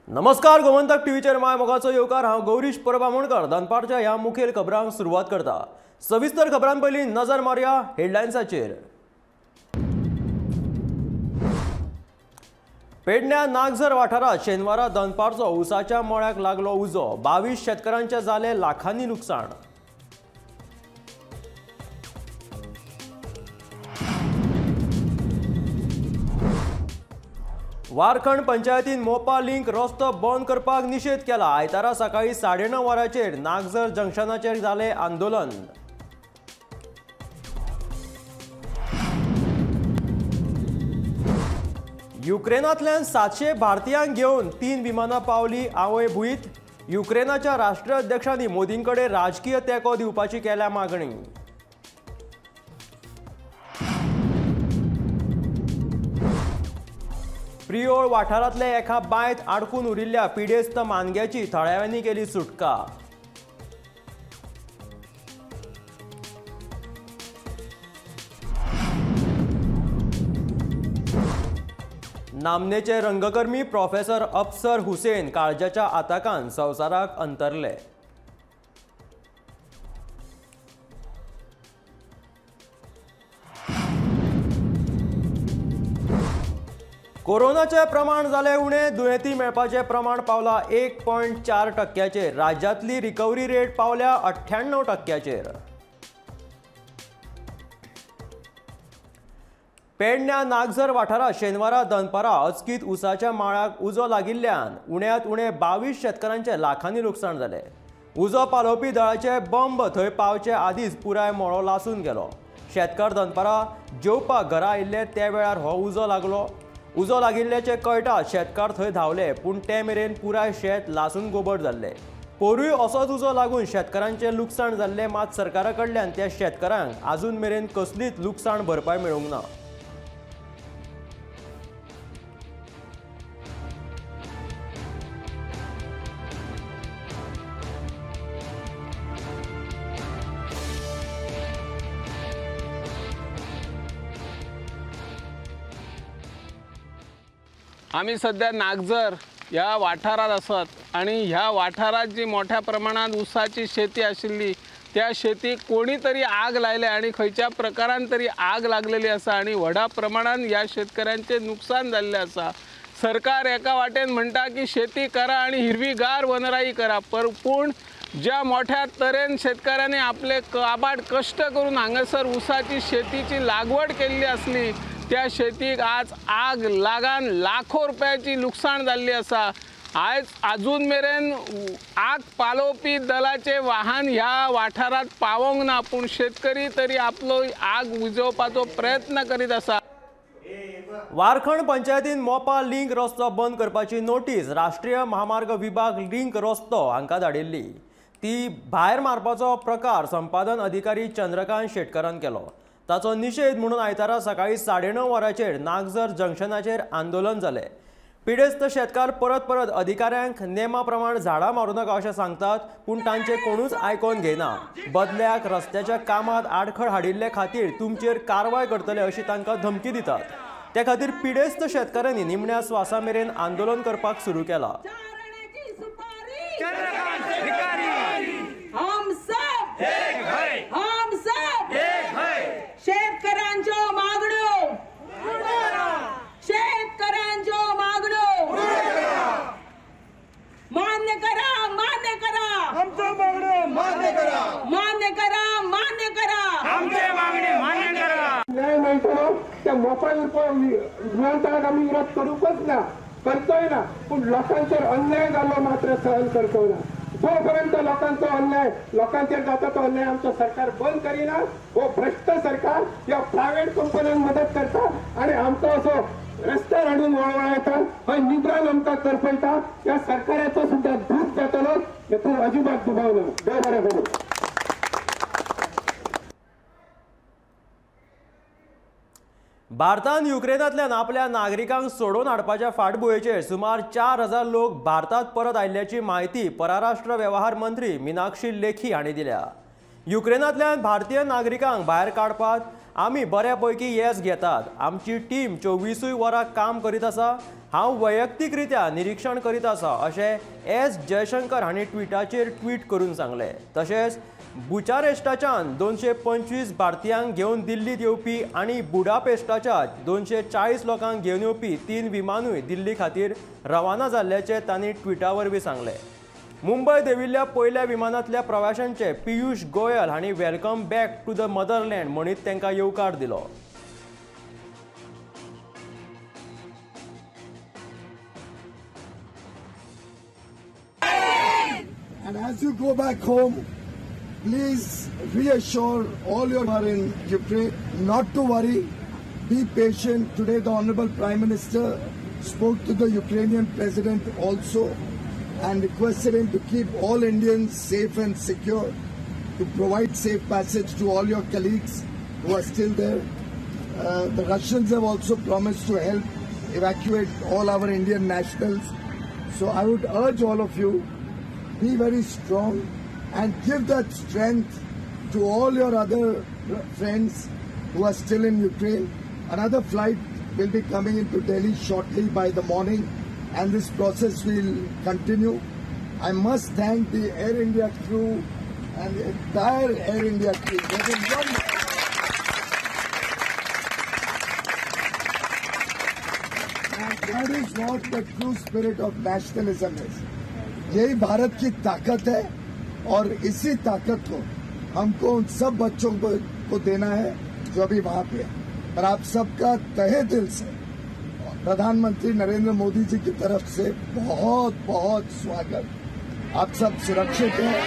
नमस्कार, गोमंतक टीव्हीचेर माय मोगाचो येवकार। हांव गौरीश परबामणकर दनपारच्या ह्या मुखेल खबरांक सुरवात करता। सविस्तर खबरां पयलीं नजर मारया हेडलायन्साचेर। पेडण्या नागझर वाठारात शेनवारा दनपारचो उसाच्या मळ्याक लागलो उजो। 22 शेतकारांचे जाले लाखांनी नुकसाण। वारखंड पंचायतीन मोपा लिंक रस्तो बंद करपाक निषेध केला। आयतारा सकाळी 9:30 वरांचेर नागझर जंक्शनाचेर जाले आंदोलन। युक्रेनांतल्यान 700 भारतीयांक घेवन 3 विमानां पावली आवय भुंयत। युक्रेनाच्या राष्ट्राध्यक्षांनी मोदींकडे राजकीय तेंको दिवपाची केल्या मागणी। प्रियोळ वाठारांतले एका बांयत आडकून उरिल्ल्या पिडेस्त मानग्याची थळाव्यांनी केली सुटका। नामनेचे रंगकर्मी प्रोफेसर अफसर हुसेन काळजाच्या आताकान संवसाराक अंतरले। कोरोनाचे प्रमाण जाले उणे। दुयेंती मेळपाचे प्रमाण पावला 1.4%। राज्यांतली रिकवरी रेट पावल्या 98%। पेडण्या नागझर वाठारात शेनवारा दनपारा अचकीत उसाच्या माळ्याक उजो लागिल्ल्यान उण्यांत उणे 22 शेतकारांचे लाखांनी लुकसाण जाले। उजो पालोवपी दळाचे बंब थंय पावचे आदींच पुराय मळो लासून गेलो। शेतकार दनपारा जेवपाक घरा आयिल्ले ते वेळार हो उजो लागलो। उजो लागिल्ल्याचे कळटात शेतकार थंय धांवले, पूण ते मेरेन पुराय शेत लासून गोबट जाल्ले। पोरूय असोच उजो लागून शेतकारांचे लुकसाण जाल्ले, मात सरकारा कडल्यान त्या शेतकारांक आजून मेरेन कसलीच लुकसाण भरपाय मेळूंक ना। आम्ही सध्या नागझर ह्या वाठारात आसात आणि ह्या वाठारात जी मोठ्या प्रमाणात ऊसाची शेती आशिल्ली त्या शेतीक कोणी तरी आग लायले आणि खंयच्या प्रकारान तरी आग लागलेली आसा आणि व्हडा प्रमाणात या शेतकऱ्यांचे नुकसान झालेले आसा। सरकार एका वाटेन म्हणटा की शेती करा आणि हिरवीगार वनराई करा, पूण ज्या मोठ्या तरेन शेतकऱ्यांनी आपले काबाड कष्ट करून हांगासर ऊसाची शेतीची लागवड केल्ली असली त्या शेतीक आज आग लागान लाखो रुपयाची नुकसाण जाल्ली आसा। आज अजून मेरेन आग पालोवपी दलाचे वाहन ह्या वाठारात पावोंक ना, पूण शेतकरी तरी आपलो आग विझोवपाचो प्रयत्न करीत आसा। वारखंड पंचायतीन मोपा लिंक रस्तो बंद करपाची नोटीस राष्ट्रीय महामार्ग विभाग लिंक रस्तो हांकां धाडिल्ली। ती भायर मारपाचो प्रकार संपादन अधिकारी चंद्रकांत शेटकारान केलो। ताचो निषेध म्हणून आयतारा सकाळी 9:30 वरांचेर नागझर जंक्शनाचेर आंदोलन जालें। पिडेस्त शेतकार परत अधिकाऱ्यांक नेमा प्रमाण झाडां मारूं नाका अशें सांगतात, पूण तांचे कोणूच आयकोन घेयना। बदल्याक रस्त्याच्या कामात आडखळ हाडिल्ले खातीर तुमचेर कारवाय करतले अशी तांकां धमकी दितात। त्या खातीर पिडेस्त शेतकाऱ्यांनी निमण्या स्वासा मेरेन आंदोलन करपाक सुरू केलां। त्या मोबाईल विमानतळाक आम्ही विरोध करूकच ना, करतोय ना, पण लोकांचेर अन्याय जालो मात्र सहन करतो ना। जोपर्यंत लोकांचो अन्याय लोकांचेर जाता तो अन्याय आमचं सरकार बंद करीना, हो भ्रष्ट सरकार या प्रायव्हेट कंपन्यांक मदत करता आणि आमचो असो रस्त्यार हाडून वळवळायता, हय निद्रान आमकां करपयता। या सरकाराचो सुद्धा दूध जातलो, हेतून अजिबात दुबाव ना। देव बरें करूं। भारतान युक्रेनांतल्यान आपल्या नागरिकांक सोडून हाडपाच्या फाटभुंयेचेर सुमार 4000 लोक भारतात परत आयिल्ल्याची माहिती परराष्ट्र वेवहार मंत्री मीनाक्षी लेखी हांणी दिल्या। युक्रेनांतल्यान भारतीय नागरिकांक भायर काडपाक आमी बऱ्यापैकी येस घेतात. आमची टीम 24 वरां काम करीत आसा. हांव वैयक्तीकरित्या निरीक्षण करीत आसा अशें एस जयशंकर हांणी ट्विटाचेर ट्वीट करून सांगलें. तशेंच बुचारेस्टाच्यान 225 भारतीयांक घेवन दिल्लीत येवपी आनी बुडापेस्टाच्या 240 लोकांक घेवन येवपी 3 विमानूय दिल्ली खातीर रवाना जाल्ल्याचें तांणी ट्विटा वरवीं सांगलें. मुंबय देंविल्ल्या पयल्या विमानांतल्या प्रवाशांचे पियुष गोयल हांणी welcome back to the motherland म्हणीत तांकां येवकार दिलो. And as you go back home, please reassure all your who are in Ukraine not to worry, be patient. Today the Honorable Prime Minister spoke to the Ukrainian President also and requested him to keep all Indians safe and secure, to provide safe passage to all your colleagues who are still there. The Russians have also promised to help evacuate all our Indian nationals. So I would urge all of you, be very strong and give that strength to all your other friends who are still in Ukraine. Another flight will be coming into Delhi shortly by the morning, and this process will continue. I must thank the Air India crew and the entire Air India crew. They've been wonderful. And that is what the true spirit of nationalism is. यही भारत की ताकत है और इसी ताकत को हमको उन सब बच्चों को देना है जो अभी वहाँ पे है. और आप सबका तहे दिल से प्रधानमंत्री नरेंद्र मोदी जी की तरफ से बहुत बहुत स्वागत. आप सब सुरक्षित हैं,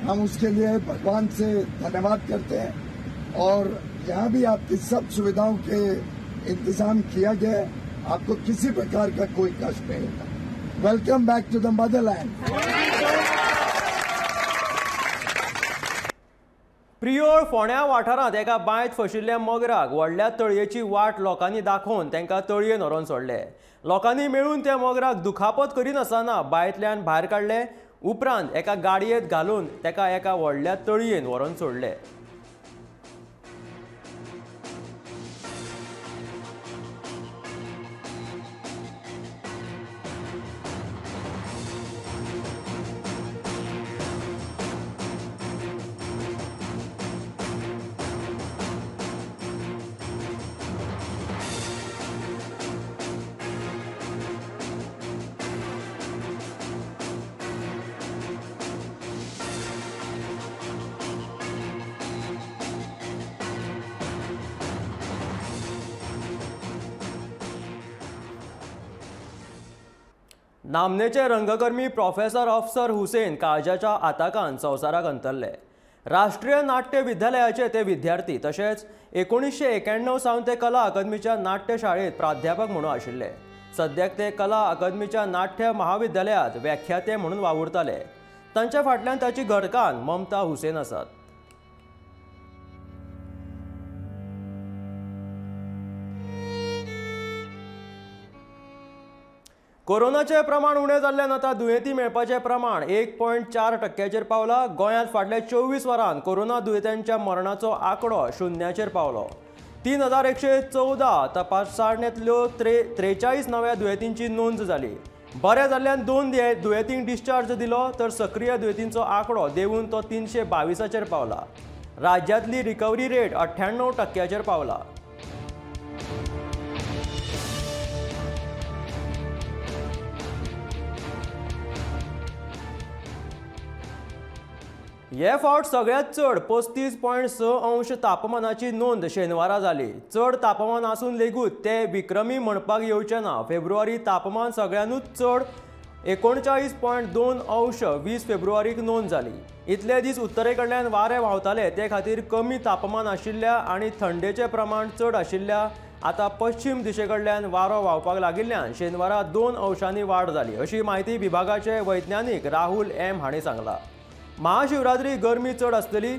हम उसके लिए भगवान से धन्यवाद करते हैं. और यहाँ भी आपकी सब सुविधाओं के इंतजाम किया गया है, आपको किसी प्रकार का कोई कष्ट नहीं होगा. Welcome back to the motherland. Priol फोंड्या वाठारांत एका बांयत फशिल्ल्या मगराक व्हडल्या तळयेची वाट लोकांनी दाखोवन तांकां तळयेन व्हरोन सोडले. लोकांनी मेळून त्या मगराक दुखापत करिनासतना बांयतल्यान भायर काडले. उपरांत एका गाडयेंत घालून ताका एका व्हडल्या तळयेन व्हरोन सोडले. नामनेचे रंगकर्मी प्रोफेसर अफसर हुसेन काळजाच्या आताकान संवसाराक अंतरले. राष्ट्रीय नाट्य विद्यालयाचे ते विद्यार्थी. तशेंच 1991 सावन ते कला अकादमीच्या नाट्य शाळेत प्राध्यापक म्हणून आशिल्ले. सद्याक ते कला अकादमीच्या नाट्य महाविद्यालयात व्याख्याते म्हणून वावुरताले. तांच्या फाटल्यान ताची घडकान ममता हुसेन आसात. कोरोनाचे प्रमाण उणें जाल्ल्यान आतां दुयेंती मेळपाचें प्रमाण 1.4% पावला. गोंयांत फाटल्या 24 वरांत कोरोना दुयेंत्यांच्या मरणाचो आंकडो शुन्याचेर पावलो. 3114 तपासणेंतल्यो 43 नव्या दुयेंतींची नोंद जाली. बरे जाल्ल्यान 2 दुयेंतींक डिस्चार्ज दिलो, तर सक्रीय दुयेंतींचो आंकडो देंवून तो 322चेर पावला. राज्यांतली रिकवरी रेट 98%चेर पावला. हे फावट सगळ्यांत चड 35.6 अंश तापमानाची नोंद शेनवारा जाली. चड तापमान आसून लेगीत ते विक्रमी म्हणपाक येवचें ना. फेब्रुवारी तापमान सगळ्यांतूच चड 39.2 अंश 20 फेब्रुवारीक नोंद जाली. इतले दीस उत्तरे कडल्यान वारे व्हांवताले, ते खातीर कमी तापमान आशिल्ल्या आनी थंडेचें प्रमाण चड आशिल्ल्या आतां पश्चिम दिशे कडल्यान वारो व्हांवपाक लागिल्ल्यान शेनवारा 2 अंशांनी वाड जाली, अशी माहिती विभागाचे वैज्ञानीक राहुल एम हांणी सांगला. महाशिवरात्री गरमी चड आसतली.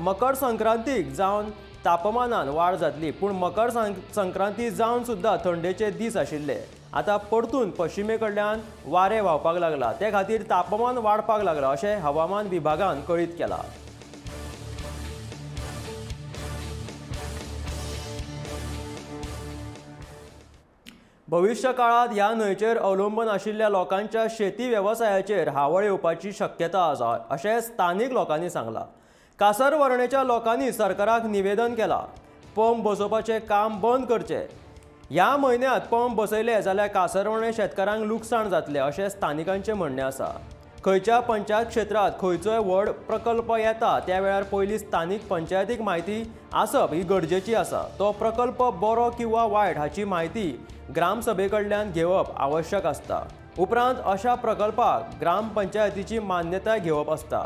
मकर संक्रांतीक जावन तापमानान वाड जातली, पूण मकर संक्रांती जावन सुद्धा थंडेचे दीस आशिल्ले. आतां परतून पश्चिमे कडल्यान वारे व्हांवपाक लागला, ते खातीर तापमान वाडपाक लागला अशें हवामान विभागान कळीत केला. भविष्य काळात ह्या न्हंयचेर अवलंबून आशिल्ल्या लोकांच्या शेती वेवसायाचेर हावळ येवपाची शक्यता आसा अशें स्थानीक लोकांनी सांगलां। कासरवरणेच्या लोकांनी सरकाराक निवेदन केलां, पंप बसोवपाचें काम बंद करचें। ह्या म्हयन्यांत पंप बसयले जाल्यार कासरवणे शेतकारांक लुकसाण जातलें अशें स्थानिकांचें म्हणणें आसा। खंयच्या पंचायत क्षेत्रात खंयचोय व्हड प्रकल्प येता त्या वेळार पयलीं स्थानीक पंचायतीक म्हायती आसप ही गरजेची आसा। तो प्रकल्प बरो किंवा वायट हाची म्हायती ग्रामसभे कडल्यान घेवप आवश्यक आसता। उपरांत अशा प्रकल्पाक ग्रामपंचायतीची मान्यताय घेवप आसता।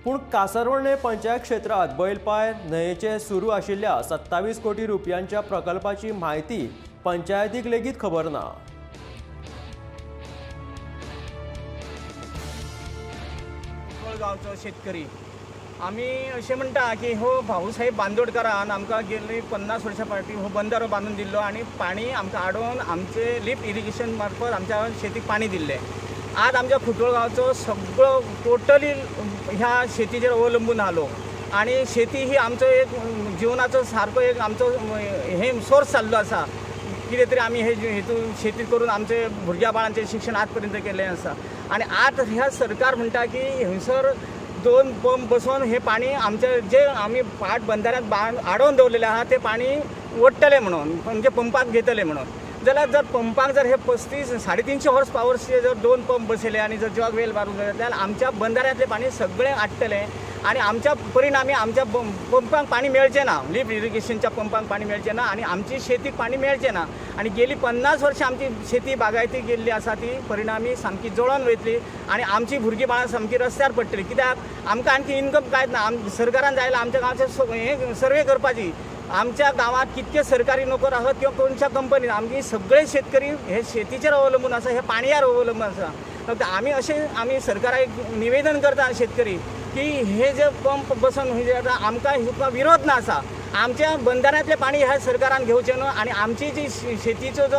पूण कासरवणे पंचायत क्षेत्रात बैलपाय न्हंयेचे सुरू आशिल्ल्या 27 कोटी रुपयांच्या प्रकल्पाची म्हायती पंचायतीक लेगीत खबर ना। गांवचो शेतकरी आमी अशें म्हणटा की हो भाऊसाहेब बांदोडकरान आमकां गेल्ली 50 वर्सां फाटीं हो बंदारो बांदून दिल्लो आनी पाणी आमकां आडोवन आमचे लिफ्ट इरिगेशन मार्फत आमच्या शेतीक पाणी दिल्लें। आज आमच्या खुटोळ गांवचो सगळो टोटली ह्या शेतीचेर अवलंबून आलो आणि शेती ही आमचो एक जिवनाचो सारको एक आमचो हे सोर्स जाल्लो आसा। कितें तरी आमी हे हेतून शेती करून आमचे भुरग्या बाळांचें शिक्षण आज पर्यंत केल्लें आसा आणि आज ह्या सरकार म्हणटा की हंयसर 2 पंप बसोवन हे पाणी आमचे जे आमी पाट बंदाऱ्यांत आडोवन दवरलेलें आहा ते पाणी ओडटले म्हणून म्हणजे पंपाक घेतले म्हणून। जाल्यार जर पंपाक जर हे 35-350 हॉर्स पावरचे जर 2 पंप बसयले आणि जर जॉग वेल मारून जाल्यार आमच्या बंदाऱ्यांतले पाणी सगळें आडटलें आणि आमच्या परिणामी आमच्या पंपाक पाणी मेळचें ना, लिफ्ट इरिगेशनच्या पंपाक पाणी मेळचें ना आणि आमची शेतीक पाणी मेळचें ना आणि गेली 50 वर्सां आमची शेती बागायती गेल्ली आसा ती परिणामी सामकी जळोन वयतली आणि आमची भुरगीं बाळां सामकी रस्त्यार पडटलीं। कित्याक आमकां आणखी इनकम कांयच ना। सरकारान जायला आमच्या गांवचे हे सर्वे करपाची आमच्या गांवांत कितके सरकारी नोकर आहात किंवा कोणत्या कंपनीन आमची सगळे शेतकरी हे शेतीचेर अवलंबून आसा, हे पाणयार अवलंबून आसा। आमी सरकाराक निवेदन करता शेतकरी की हे जे पंप बसोवन आमकां हितून विरोध ना आसा। आमच्या बंदाऱ्यांतलें पाणी ह्या सरकारान घेवचें न्हू आणि आमची जी शेतीचो जो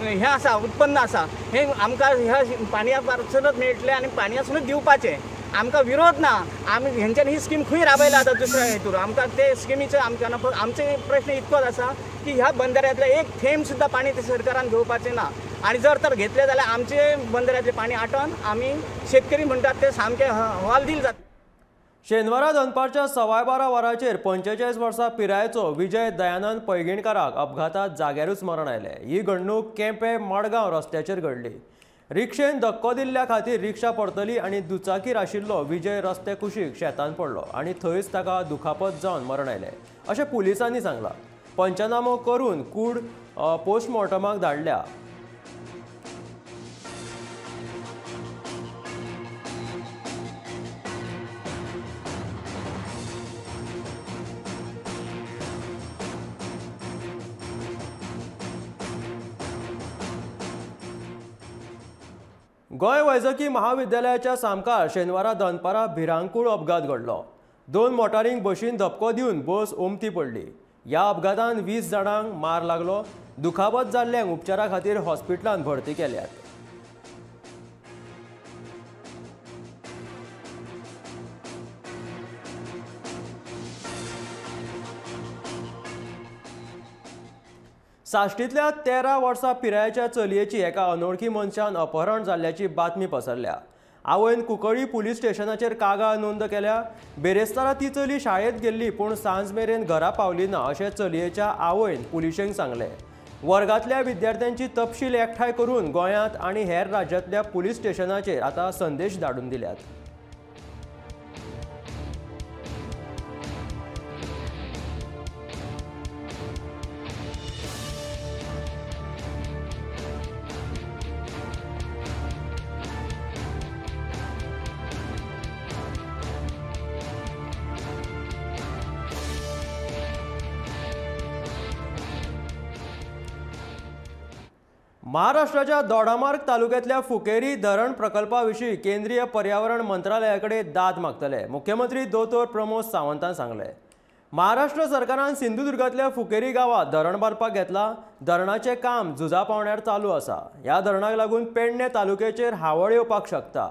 हे आसा उत्पन्न आसा हे आमकां ह्या पाणया पासूनच मेळटलें आणि पाणयासूनच दिवपाचें। आमकां विरोध ना। आमी हेंच्यानी ही स्कीम खंय राबयला आतां दुसऱ्या हेतून आमकां ते स्किमीचो आमकां आमचे प्रश्न इतकोच आसा की ह्या बंदाऱ्यांतलें एक थेंब सुद्दां पाणी ते सरकारान घेवपाचें ना आणि जर तर घेतलें जाल्यार आमचे बंदाऱ्यांतलें पाणी आटोवन आमी शेतकरी म्हणटात ते सामके हवालदिल जाता। शेनवारा दनपारच्या 12:15 वरांचेर 45 वर्सां पिरायेचो विजय दयानंद पैंगीणकाराक अपघातात जाग्यारूच मरण आयलें। ही घडणूक केंपे मडगांव रस्त्याचेर घडली। रिक्षेन धक्को दिल्ल्या खातीर रिक्षा पडतली आणि दुचाकीर आशिल्लो विजय रस्ते कुशीक शेतान पडलो आणि थंयच ताका दुखापत जावन मरण आयलें अशें पुलिसांनी सांगलां। पंचनामो करून कूड पोस्टमॉर्टमाक धाडल्या। गोंय वैजकी महाविद्यालयाच्या सामकार शेनवारा दनपारा भिरांकूळ अपघात घडलो। 2 मोटारींक बशीन धपको दिवन बस उमथी पडली। ह्या अपघातान 20 जाणांक मार लागलो। दुखापत जाल्ल्यांक उपचारा खातीर हॉस्पिटलांत भरती केल्यात। साश्टींतल्या 13 वर्सां पिरायेच्या चलयेची एका अनवळखी मनशान अपहरण जाल्ल्याची बातमी पसरल्या। आवयन कुंकळ्ळी पुलीस स्टेशनाचेर कागाळ नोंद केल्या। बेरेस्तारा ती चली शाळेंत गेल्ली पूण सांज मेरेन घरा पावली ना अशें चलयेच्या आवयन पुलिशेक सांगलें। वर्गांतल्या विद्यार्थ्यांची तपशील एकठांय करून गोंयांत आनी हेर राज्यांतल्या पुलीस स्टेशनाचेर आतां संदेश धाडून दिल्यात। महाराष्ट्राच्या दोडामार्ग तालुक्यातल्या फुकेरी धरण प्रकल्पाविशीं केंद्रीय पर्यावरण मंत्रालयाकडे दाद मागतले। मुख्यमंत्री दोतोर प्रमोद सावंतान सांगले। महाराष्ट्र सरकारान सिंधुदुर्गातल्या फुकेरी गावात धरण बांदपाक घेतला। धरणाचें काम झुजा पावण्यार चालू आसा। ह्या धरणाक लागून पेडणे तालुक्याचेर हावळ येवपाक शकता,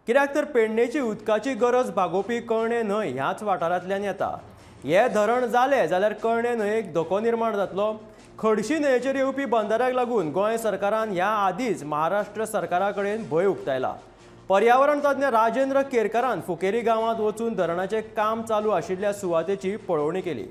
कित्याक तर पेडणेची उदकाची गरज भागोवपी कळणे न्हंय ह्याच वाठारांतल्यान येता। हे धरण जालें जाल्यार कळणे न्हंयेक धोको निर्माण जातलो। खडशी न्हंयेचेर येवपी बंदाऱ्याक लागून गोंय सरकारान ह्या आदींच महाराष्ट्र सरकारा कडेन भंय उक्तायला. पर्यावरण तज्ञ राजेंद्र केरकरान फुकेरी गांवांत वचून धरणाचें काम चालू आशिल्ल्या सुवातेची पळोवणी केली.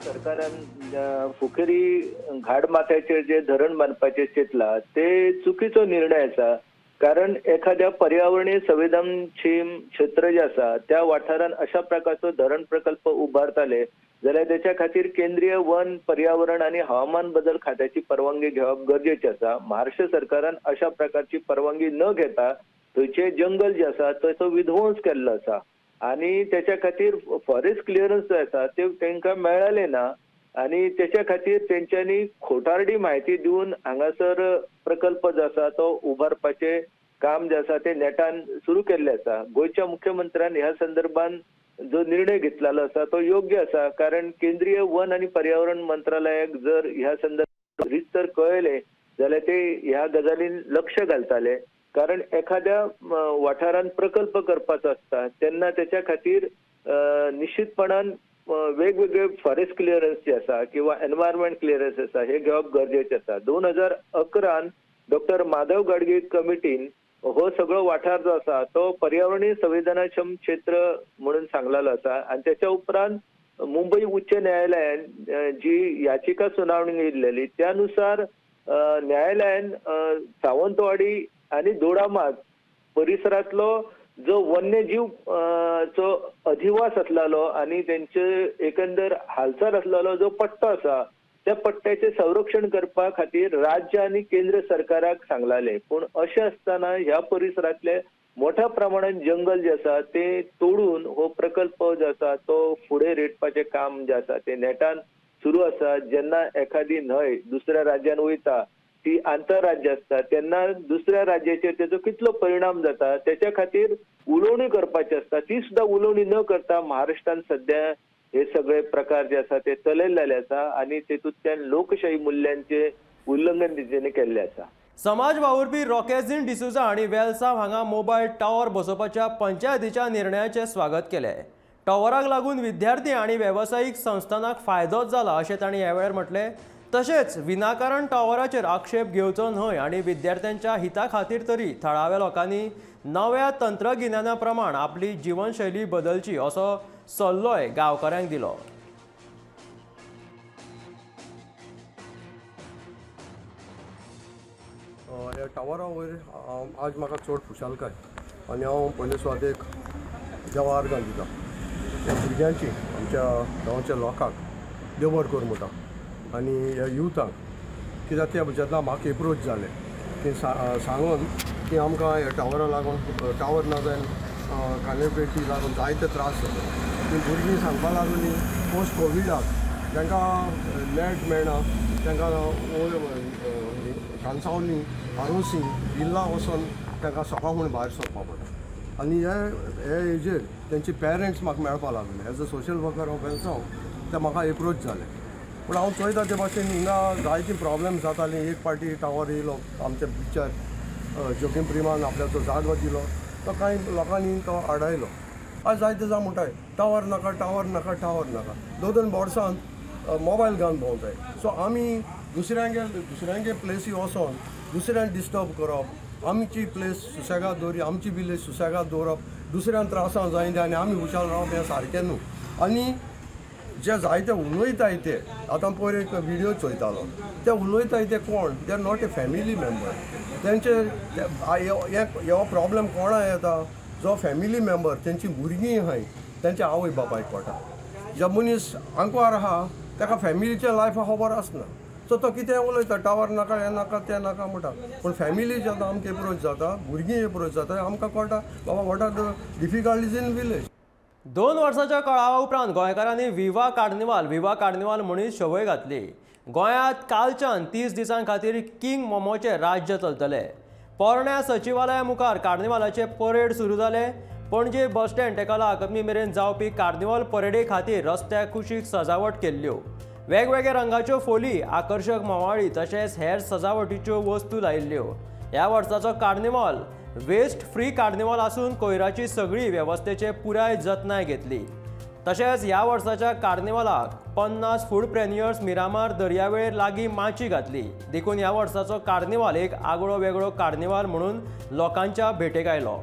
सरकारान फुकेरी घाटमाथ्याचेर जे धरण बांदपाचें चिंतला ते चुकीचो निर्णय आसा. कारण एखाद्या पर्यावरणीय संवेदनशील क्षेत्र जे आसा त्या वाठारान अशा प्रकारचो धरण प्रकल्प उबारताले जाल्यार त्याच्या खातीर केंद्रीय वन, पर्यावरण आणि हवामान बदल खात्याची परवानगी घेवप गरजेचे आसा. महाराष्ट्र सरकारान अशा प्रकारची परवानगी न घेता थंयचे जंगल जे आसा तो विध्वंस केल्लो आसा आणि त्याच्या खातीर फॉरेस्ट क्लिअरन्स जो आसा ते तांकां मेळ्ळेले ना आणि त्याच्या खातीर तेंच्यांनी खोटारडी म्हायती दिवन हांगासर प्रकल्प जो आसा तो उबारपाचे काम जे आसा ते नेटान सुरू केल्ले आसा. गोंयच्या मुख्यमंत्र्यान ह्या संदर्भात जो निर्णय घेतलेलो आसा तो योग्य आसा. कारण केंद्रीय वन आणि पर्यावरण मंत्रालयाक जर ह्या संदर्भात रितर कळयले जाल्यार ते ह्या गजालीन लक्ष घालताले. कारण एखाद्या वाठारान प्रकल्प करपाचो आसता तेन्ना त्याच्या खातीर निश्चितपणान वेगवेगळे फॉरेस्ट क्लिअरन्स जे आसा किंवा एन्व्हायरमेंट क्लिअरन्स आसा हे घेवप गरजेचे आसा. 2011 डॉक्टर माधव गाडगीळ कमिटीन हो सगळो वाठार जो आसा तो पर्यावरणीय संवेदनशील क्षेत्र म्हणून सांगलेलो आसा आणि त्याच्या उपरांत मुंबई उच्च न्यायालयान जी याचिका सुनावणी घेतलेली त्यानुसार न्यायालयान सावंतवाडी आणि दोडामार्ग परिसरातलो जो वन्यजीव चो अधिवास असलेलो आणि त्यांचे एकंदर हालचाल असलेलो जो पट्टो आसा त्या पट्ट्याचे संरक्षण करपा खातीर राज्य आणि केंद्र सरकाराक सांगलाले. पण अशें आसतना ह्या परिसरातले मोठ्या प्रमाणात जंगल जे आसा ते तोडून हो प्रकल्प जो आसा तो फुडें रेटपाचें काम जे आसा ते नेटान सुरू आसा. जेन्ना एखादी न्हंय दुसऱ्या राज्यान वयता ती आंतरराज्य असता तेन्ना दुसऱ्या राज्याचेर त्याचो कितलो परिणाम जाता त्याच्या खातीर उलोवणी करपाची असता. ती सुद्धा उलोवणी न करता महाराष्ट्रान सध्या हे सगळे प्रकार जे आसा ते चलयल्ले आसा आणि तेतूंतल्यान लोकशाही मूल्यांचे उल्लंघन तेंच्यांनी केल्ले आसा. समाज वावुरपी रॉकेझिन डिसुजा हांणी वेलसांव हांगा मोबायल टावर बसोवपाच्या पंचायतीच्या निर्णयाचें स्वागत केलें. टावराक लागून विद्यार्थी आनी वेवसायीक संस्थांनाक फायदोच जाला अशें तांणी ह्या वेळार म्हटलें. तशेंच विनाकारण टावराचेर आक्षेप घेवचो न्हय आनी विद्यार्थ्यांच्या हिता खातीर तरी थळाव्या लोकांनी नव्या तंत्रगिन्याना प्रमाण आपली जिवनशैली बदलची असो सल्लोय गांवकऱ्यांक दिलो. ह्या टावरा वयर आज म्हाका चड खुशालकाय आनी हांव पयले सुवातेक जवाहर गांव दिता. ह्या भुरग्यांची आमच्या गांवच्या लोकांक देव बरें करूं म्हणटा आनी ह्या युथांक कित्याक ते जेन्ना म्हाका एप्रोच जालें की सांगून की आमकां ह्या टावरा लागून टावर ना जावन कानेपेटी लागून जायते त्रास जाता. ती भुरगीं सांगपा लागली पोस्ट कोविडाक तांकां नेट मेळना, तांकां काणसावली आरोसी बिल्ला वचून तांकां सकाळ फुडें भायर सरपा पडटा. आनी हे हेजेर तेंचे पेरंट्स म्हाका मेळपा लागले. As a social worker of Velsao ते म्हाका एप्रोच जाले. पूण हांव चोयता ते भाशेन हिंगा जायती प्रॉब्लेम जाताली. एक पाटी टावर येयलो आमच्या बिचार जोगीम प्रिमान आपल्याचो जागो दिलो तो कांय लोकांनी तो आडायलो. आज जायते जावं म्हणटाय टावर नाका टावर नाका टावर नाका. 2-2 बोर्सांत मोबायल घालून भोंवताय. सो आमी दुसऱ्यांगे प्लेसी वचोन दुसऱ्यांक डिस्टर्ब करप, आमची प्लेस सुसेगाद दवरी, आमची विलेज सुसेगाद दवरप, दुसऱ्यांक त्रासां जायते आनी आमी हुशाल रावप हें सारकें न्हू. आनी जे जायते उलयताय ते आतां पयर एक व्हिडियो चोयतालो ते उलयताय ते कोण? They are not a family member. तेंचे हो प्रॉब्लेम कोणा येता? जो फॅमिली मेंबर तेंची भुरगीं आहाय तेंच्या आवय बापायक पडटा. जे मनीस आंकवार आहा ताका फॅमिलीच्या लायफा खबर आसना. सो तो कितें उलयता टावर नाका हें नाका तें नाका म्हणटा. पूण फॅमिली जेन्ना आमकां एप्रोच जाता, भुरगीं एप्रोच जाता, आमकां कळटा बाबा what are the difficulties in village. 2 वर्सांच्या कळावा उपरांत गोंयकारांनी विवा कार्निवाल म्हणून शोभय घातली. गोंयांत कालच्यान 30 दिसां खातीर किंग मोमोचें राज्य चलतलें. पोरण्या सचिवालया मुखार कार्निवालाचे परेड सुरू जाले. पणजे बस स्टँड तेका अकादमी मेरेन जावपी कार्निवाल परेडे खातीर रस्त्याक कुशीक सजावट केल्ल्यो. वेगवेगळ्या रंगाच्यो फोली, आकर्शक मोवाळी तशेंच हेर सजावटीच्यो वस्तू लायिल्ल्यो. ह्या वर्साचो कार्निवाल वेस्ट फ्री कार्निवल आसून कोयराची सगळी वेवस्थेचे पुराय जतनाय घेतली। तशेंच ह्या वर्साच्या कार्निवलाक 50 फूड प्रेन्युअर्स मिरामार दर्यावेळेर लागीं माची घातली। देखून ह्या वर्साचो कार्निवल एक आगळो वेगळो कार्निवल म्हणून लोकांच्या भेटेक आयलो।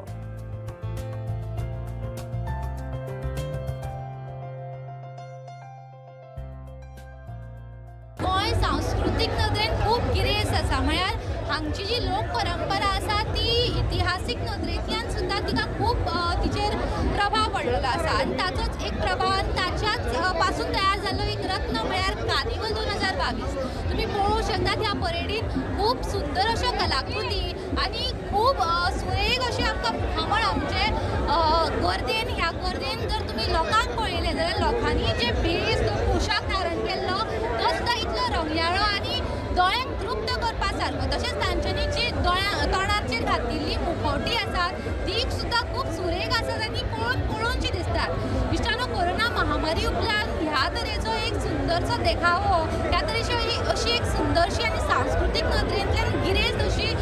गोंय सांस्कृतीक नदरेन खूब गिरेस्त आसा, म्हळ्यार हांगची जी लोक परंपरा आसा ती इतिहासीक नदरेंतल्यान सुद्दां तिका खूब तिचेर प्रभाव पडलेलो आसा आनी ताचोच एक प्रभाव ताच्याच पासून तयार जाल्लो एक रत्न म्हळ्यार कार्निवल 2022। तुमी पळोवंक शकतात ह्या परेडीन खूब सुंदर अश्यो कलाकृती आनी खूब सुरेग अशें आमकां भामळ आमचे गर्देन ह्या गर्देन जर तुमी लोकांक पळयलें जाल्यार लोकांनी जे भेस तो पोशाख धारण केल्लो तो सुद्दां इतलो रंगयाळो आनी दोळ्यांक तृप्त करपा सारको। तशेंच तांच्यांनी जी तोंडाचेर घातिल्ली मुखवटी आसात ती सुद्दां खूब सुरेग आसात आनी पळोवनशी दिसतात। इश्टानो, कोरोना महामारी उपरांत ह्या तरेचो एक सुंदरसो देखावो, ह्या तरेची अशी एक सुंदरशी आनी सांस्कृतीक नदरेंतल्यान गिरेस्त अशी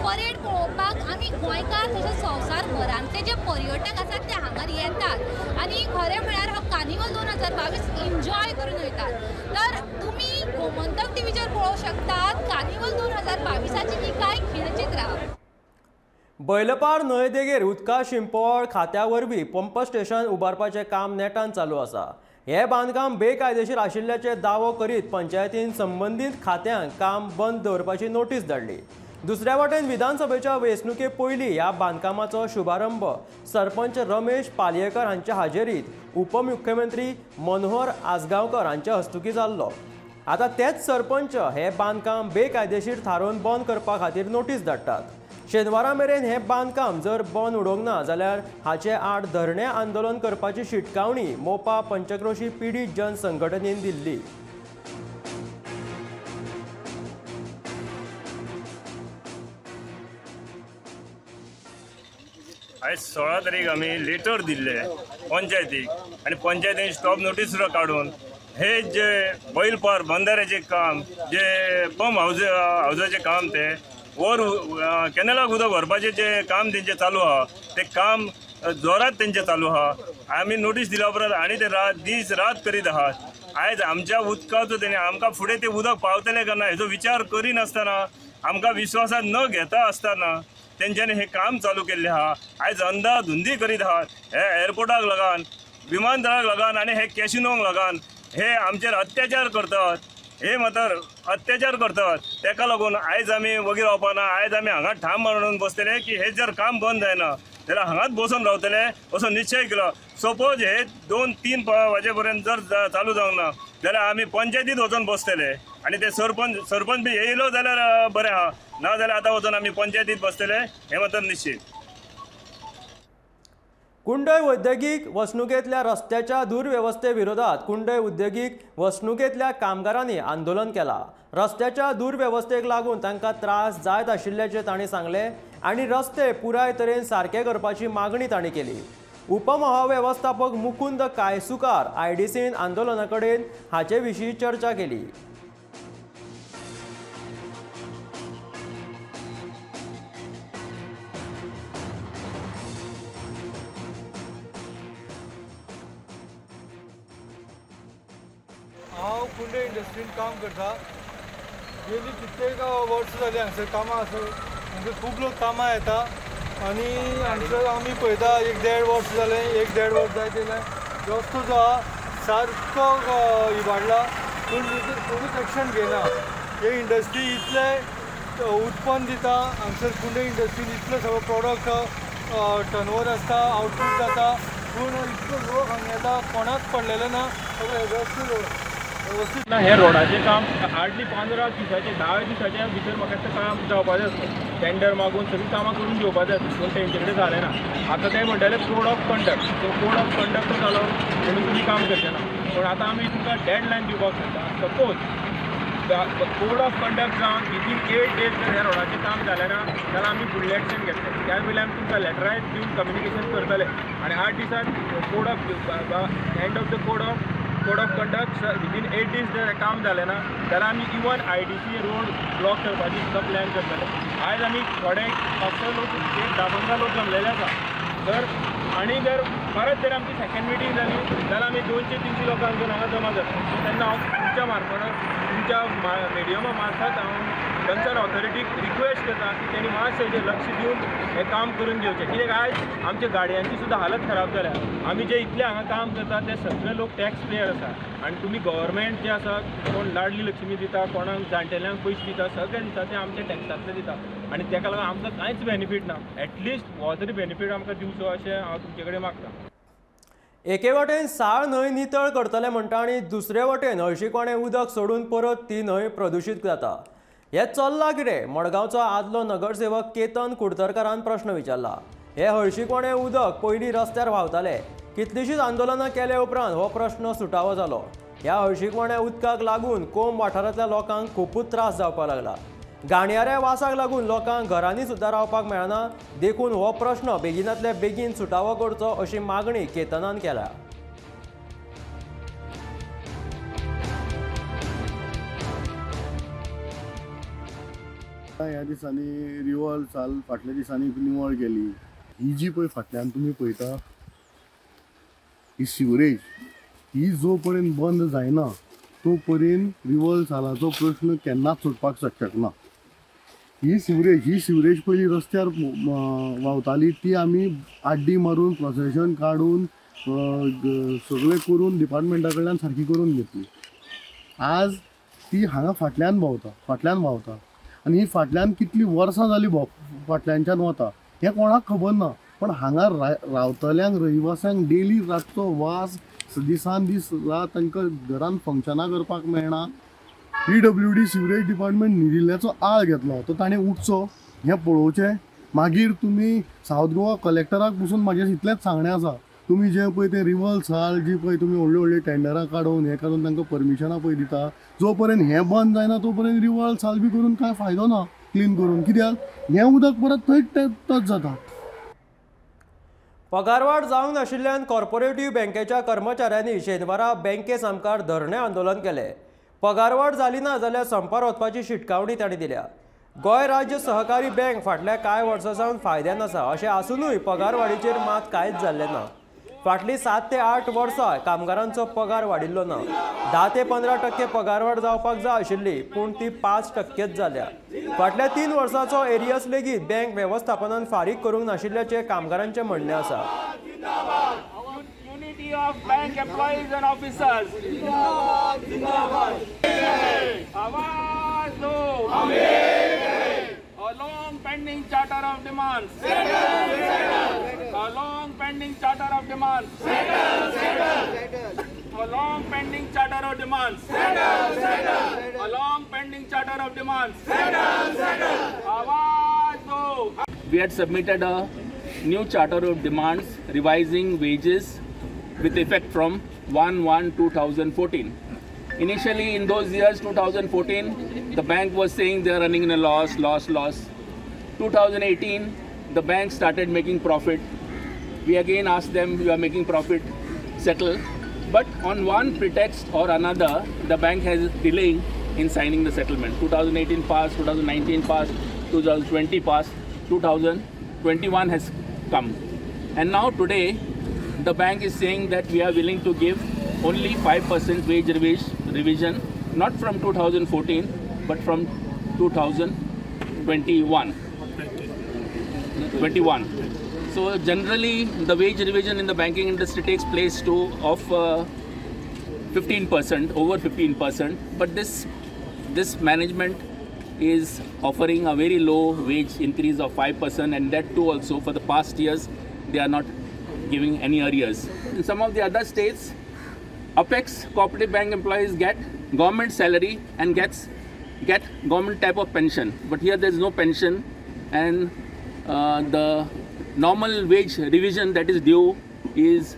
परेड पळोवपाक आमी गोंयकार तशेंच संवसारभरांतले जे पर्यटक आसात ते हांगा येतात आनी खरें म्हळ्यार हो कार्निवल 2022 एन्जॉय करून वयतात। तर तुमी गोमंतक टीव्हीचेर पळोवंक शकतात कार्निवल 2022ची ही कांय खिणचित्रां। बैलपार न्हंय देगेर उदका शिंपवळ खात्या वरवीं पंप स्टेशन उबारपाचें काम नेटान चालू आसा। हे बांदकाम बेकायदेशीर आशिल्ल्याचे दावो करीत पंचायतीन संबंदीत खात्यांक काम बंद दवरपाची नोटीस धाडली। दुसऱ्या वटेन विधानसभेच्या वेंचणुके पयलीं ह्या बांदकामाचो शुभारंभ सरपंच रमेश पालयेकर हांच्या हाजेरीत उपमुख्यमंत्री मनोहर आजगांवकर हांच्या हस्तुकी जाल्लो। आता तेच सरपंच हे बांदकाम बेकायदेशीर थारोवन बंद करपा खातीर नोटीस धाडटात। शेनवारा मेरेन हे बांदकाम जर बंद उडोवंक ना जाल्यार हाचे आड धरणे आंदोलन करपाची शिटकावणी मोपा पंचक्रोशी पीडित जन संघटनेन दिल्ली। आयज 16 तारीख आमी लेटर दिल्ले पंचायतीक आनी पंचायतीन स्टॉप नोटीस काडून हे जे बैलपार बंधाऱ्याचे काम, जे पंप हावजाचे काम, ते वर कॅनलाक उदक व्हरपाचें जे काम तेंचें चालू आहा ते काम जोरात तेंचें चालू आहा। आमी नोटीस दिल्या उपरांत आनी ते दीस रात करीत आहात। आयज आमच्या उदकाचो तेणी आमकां फुडें तें उदक पावतलें काय ना हेजो विचार करिनासतना, आमकां विश्वासात न घेता आसतना तेंच्यांनी हे काम चालू केल्लें आहा। आयज अंधाधुंदी करीत आहात। हे एअरपोर्टाक लागून, विमानतळाक लागून आनी हे कॅसिनोक लागून हे आमचेर अत्याचार करतात। हे मातर अत्याचार करतात, तेका लागून आयज आमी वगीर रावपाना। आयज आमी हांगा ठाम मारून बसतले की हे जर काम बंद जायना जाल्यार हांगाच बसून रावतले असो निश्चय केलो। सपोज हे 2-3 वाजे पर्यंत जर चालू जावंक ना जाल्यार आमी पंचायतीत वचून बसतले आनी ते सरपंच बी येयलो जाल्यार बरें आहा, ना जाल्यार आतां वचून आमी पंचायतीत बसतले हे मात्र निश्चित। कुंडय औद्योगिक वसणुकेतल्या रस्त्याच्या दुर्वेवस्थे विरोधात कुंडय उद्योगीक वसणुकेतल्या कामगारांनी आंदोलन केला। रस्त्याच्या दुर्वेवस्थेक लागून तांकां त्रास जायत आशिल्ल्याचे तांणी सांगले आनी रस्ते पुराय तरेन सारके करपाची मागणी तांणी केली। उपमहाव्यवस्थापक मुकुंद कायसुकार आयडीसीन आंदोलना कडेन हाचे विशीं चर्चा केली। हांव कुंडे इंडस्ट्रीन काम करता। गेली कित्येक वर्स जाली हांगसर कामां आसा, म्हणजे खूब लोक कामां येता आनी हांगसर आमी पळयता 1-1.5 वर्स जालें, 1-1.5 वर्स जायत येयलें रस्तो जो आहा सारको इबाडला, पूण कोणूच एक्शन घेना। हे इंडस्ट्री इतले उत्पन्न दिता, हांगसर कुंडे इंडस्ट्रीन इतले सगळे प्रोडक्ट टर्नओवर आसता, आउटपूट जाता, पूण इतले लोक हांगा येता कोणाक पडलेले ना, सगळे व्यवस्थीत हे रोडाचें काम हार्डली 15 दिसाचे 10 दिसाच्या भितर म्हाका तें काम जावपाचें आसलें। टेंडर मागून सगळीं कामां करून घेवपाचें आसलें, पूण तेंचे कडेन जालें ना। आतां ते म्हणटाले कोड ऑफ कंडक्ट, तो कोड ऑफ कंडक्ट जालो म्हणून तुमी काम करचें ना। पूण आतां आमी तुमकां डेडलायन दिवपाक सोदता। सपोज कोड ऑफ कंडक्ट जावन विथीन 8 डेज जर ह्या रोडाचें काम जालें ना जाल्यार आमी फुडलें एक्शन घेतले। त्या वेळार तुमकां लेटरायज दिवन कम्युनिकेशन करतले आनी 8 दिसांत code of end of the code of code of conduct within 8 days जर काम जालें ना जाल्यार आमी इवन IDC रोड ब्लॉक करपाची सुद्दां प्लॅन करतले. आयज आमी थोडे 10-15 लोक जमलेले आसा. तर आनी जर परत जर आमची सेकंड मिटींग जाली जाल्यार आमी 200-300 लोकांक घेवन हांगा जमा जाता. तेन्ना हांव तुमच्या मार्फत तुमच्या मिडियमा मार्फत हांव कन्सर्न ऑथॉरिटीक रिक्वेस्ट करता की तेणी मातशें हेजेर लक्ष दिवन हें काम करून घेवचें. कित्याक आयज आमच्या गाडयांची सुद्दां हालत खराब जाल्या. आमी जे इतले हांगा काम करता ते सगळे लोक टॅक्स पेयर आसा आनी तुमी गव्हर्मेंट जे आसा कोण लाडली लक्ष्मी दिता कोणाक जाणटेल्यांक पयशे दिता सगळे दिता ते आमच्या टॅक्सांतले दिता आनी तेका लागून आमकां कांयच बेनिफीट ना. एटलिस्ट हो तरी बेनिफीट आमकां दिवचो अशें हांव तुमचे कडेन मागता. एके वटेन साळ न्हंय नितळ करतले म्हणटा आनी दुसरे वटेन हळशिकवाणें उदक सोडून परत ती न्हंय प्रदुशीत जाता. हें चल्लां कितें? मडगांवचो आदलो नगरसेवक केतन कुडतरकारान प्रश्न विचारला. हे हळशिकवाणें उदक पयलीं रस्त्यार व्हांवतालें. कितलींशींच आंदोलनां केले उपरांत हो प्रश्न सुटावो जालो. ह्या हळशिकवाण्या उदकाक लागून कोम वाठारांतल्या लोकांक खूबच त्रास जावपाक लागला. घाणयाऱ्या वासाक लागून लोकांक घरांनी सुद्दां रावपाक मेळना. देखून हो प्रश्न बेगिनांतल्या बेगीन सुटावो करचो अशी मागणी केतनान केल्या. ह्या दिसांनी रिवर साल फाटल्या दिसांनी निवळ केली. ही जी पळय फाटल्यान तुमी पळयता ही सिवरेज ही जो पर्यंत बंद जायना तो पर्यंत रिवर सालाचो प्रश्न केन्नाच सुटपाक शकना. ही सिवरेज पयलीं रस्त्यार व्हांवताली ती आमी आड्डी मारून प्रोसेशन काडून सगळें करून डिपार्टमेंटा कडल्यान सारकी करून घेतली. आज ती हांगा फाटल्यान व्हांवता आनी ही फाटल्यान कितलीं वर्सां जालीं फाटल्यानच्यान वता हें कोणाक खबर ना. पण हांगा रावतल्यांक रहिवाशांक डेली रातचो वास दिसान दीस रात तांकां घरान फंक्शनां करपाक मेळना. PWD सिवरेज डिपार्टमेंट निरिल्ल्याचो आळ घेतलो तो ताणें उठचो हें पळोवचें. मागीर तुमी सावथ गोवा कलेक्टराक पसून म्हाजें इतलेंच सांगणें आसा तुमी जे पळय ते रिवर साल जी पळय तुमी व्हडली टेंडरां काडून हें काडून तांकां परमिशनां पळय दिता जो पर्यंत हें बंद जायना तो पर्यंत रिवर साल बी करून कांय फायदो ना क्लीन करून. कित्याक हें उदक परत थंय टच जाता. पगारवाड जावंक नाशिल्ल्यान कॉर्पोरेटिव्ह बँकेच्या कर्मचाऱ्यांनी शेनवारा बँके सामकार धरणे आंदोलन केलें. पगारवाड जाली ना जाल्यार संपार वचपाची शिटकावणी तांणी दिल्या. गोंय राज्य सहकारी बँक फाटल्या कांय वर्सां सावन फायद्यान आसा अशें आसूनय पगारवाडीचेर मात कांयच जाल्लें ना. फाटलीं 7 ते 8 वर्सां कामगारांचो पगार वाडिल्लो ना. 10 ते 15% पगारवाड जावपाक जाय आशिल्ली पूण ती 5%च जाल्या. फाटल्या 3 वर्सांचो एरियस लेगीत बँक वेवस्थापनान फारीक करूंक नाशिल्ल्याचें कामगारांचें म्हणणें आसा. Unity of bank employees and officers. आवाज दो. A long pending charter of demands. A long pending charter of demands. A long pending charter of demands. A long pending charter of demands. आवाज दो. We had submitted a new charter of demands revising wages with effect from 1/1/2014. Initially in those years 2014 the bank was saying they are running in a loss. 2018 the bank started making profit. We again asked them, you are making profit, settle. But on one pretext or another the bank has delaying in signing the settlement. 2018 passed, 2019 passed, 2020 passed, 2021 has come, and now today the bank is saying that we are willing to give only 5% wage revision, not from 2014 but from 2021. So generally the wage revision in the banking industry takes place of 15%, over 15%, but this management is offering a very low wage increase of 5%, and that too also for the past years they are not giving any arrears. In some of the other states, Apex cooperative bank employees get government salary and get government type of pension, but here there is no pension, and the normal wage revision that is due is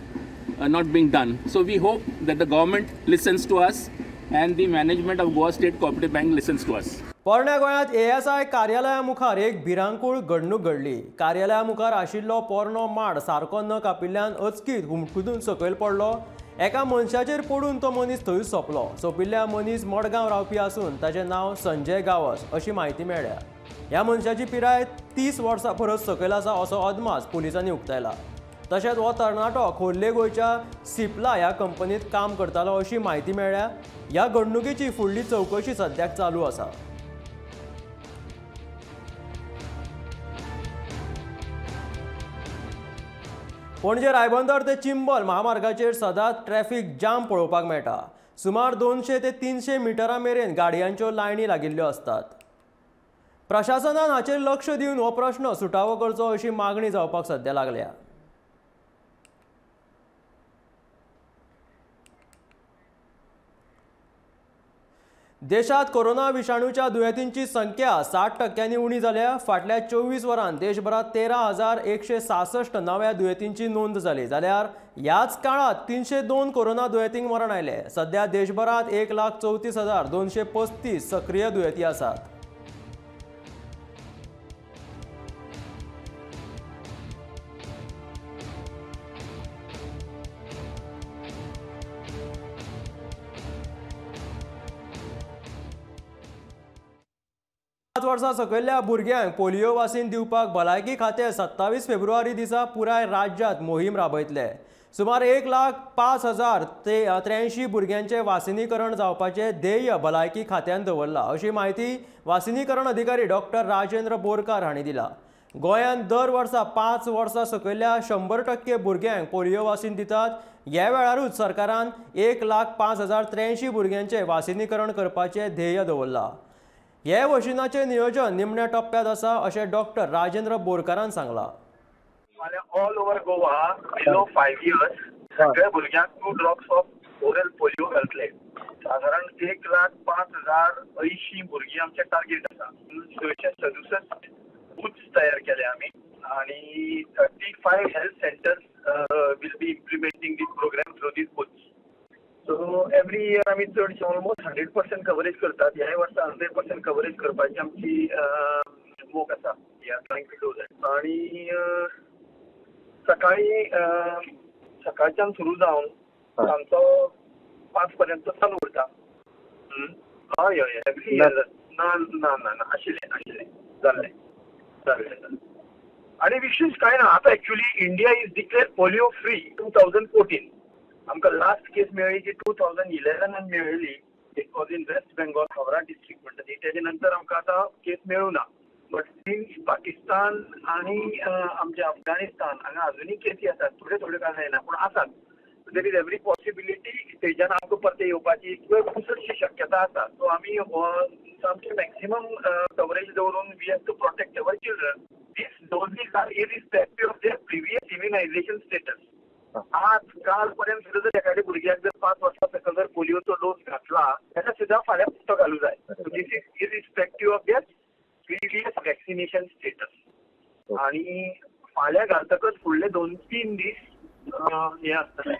not being done. So we hope that the government listens to us and the management of Goa State Cooperative Bank listens to us. पोरण्या गोंयांत ASI कार्यालया मुखार एक भिरांकूळ घडणूक घडली. कार्यालया मुखार आशिल्लो पोरनो माड सारको न कापिल्ल्यान अचकीत हुमकुदून सकयल पडलो. एका मनशाचेर पडून तो मनीस थंयच सोंपलो. सोंपिल्ल्या मनीस मडगांव रावपी आसून ताचें नांव संजय गावस अशी म्हायती मेळ्ळ्या. ह्या मनशाची पिराय 30 वर्सां परस सकयल आसा असो अदमास पुलिसांनी उक्तायला. तशेंच हो तरणाटो खोर्ले गोंयच्या सिप्ला ह्या कंपनीत काम करतालो अशी म्हायती मेळ्ळ्या. ह्या घडणुकेची फुडली चवकशी सद्याक चालू आसा. पणजे रायबंदर ते चिंबल महामार्गाचेर सदांच ट्रॅफिक जाम पळोवपाक मेळटा. सुमार 200 ते 300 मिटरां मेरेन गाडयांच्यो लायनी लागिल्ल्यो असतात. प्रशासनान हाचेर लक्ष दिवन हो प्रश्न सुटावो करचो अशी मागणी जावपाक सध्या लागल्या. देशात कोरोना विषाणूच्या दुयेंतींची संख्या 60% उणी जाल्या. फाटल्या 24 वरांत देशभरात 13,166 नव्या दुयेंतींची नोंद जाली. जाल्यार ह्याच काळात 302 कोरोना दुयेंतींक मरण आयले. सध्या देशभरात 1,34,235 सक्रिय दुयेंती आसात. वर्सां सकयल्या भुरग्यांक पोलिओ वासीन दिवपाक भलायकी खातें 27 फेब्रुवारी दिसा पुराय राज्यांत मोहीम राबयतले. सुमार 1,05,000 ते 83 भुरग्यांचे वासिनीकरण जावपाचे ध्येय भलायकी खात्यान दवरला अशी म्हायती वासिनीकरण अधिकारी डॉक्टर राजेंद्र बोरकार हांणी दिला. गोंयांत दर वर्सा 5 वर्सां सकयल्या 100% भुरग्यांक पोलिओ वासीन दितात. ह्या वेळारूच सरकारान 1,05,083 भुरग्यांचे वासिनीकरण करपाचे ध्येय दवरला. हे वशिनाचे नियोजन निमण्या टप्प्यात आसा अशें डॉक्टर राजेंद्र बोरकारान सांगला. All over Goa below 5 years सगळ्या भुरग्यांक 2 drops ऑफ ओरल पोलिओ घातले. साधारण 1,05,080 भुरगीं आमचे टार्गेट आसा. 667 बूथ्स तयार केले आमी आणि 35 health centres will be implementing these program through these booths. So every year आमी चडशे ऑलमोस्ट 100% कवरेज करतात. ह्या वर्सा 100% कवरेज करपाची आमची मोख आसा. आणि सकाळच्यान सुरू जावन सांजचो 5 पर्यंत चालू उरता. हय एवरी इयर ना आशिल्लें जाल्लें आणि विशेष काय ना. आता actually India is declare polio free 2014. आमकां लास्ट केस मेळ्ळी जी 2011 मेळ्ळी. It was in West Bengal Howrah district म्हणटा ती. तेजे नंतर आमकां आतां केस मेळूं ना. बट सिन्स पाकिस्तान आनी आमचे अफगानिस्तान हांगा अजुनूय केसी आसात. थोडे काळ जायना पूण आसात. देर इज एवरी पॉसिबिलिटी तेच्यान आमकां परते येवपाची किंवा चडशी शक्यता आसा. सो आमी आमचे मॅक्सिमम कवरेज दवरून we have to protect our children. These doses are irrespective of their previous immunisation status. आज काल पर्यंत सुद्धा जर एखाद्या भुरग्याक जर 5 वर्सां सकयल जर पोलिओचो डोस घातला तेन्ना सुद्धा फाल्यां तो घालूं जाय. This is irrespective of their previous vaccination status. आणि फाल्यां घालतकच फुडले 2-3 दीस हे आसतले.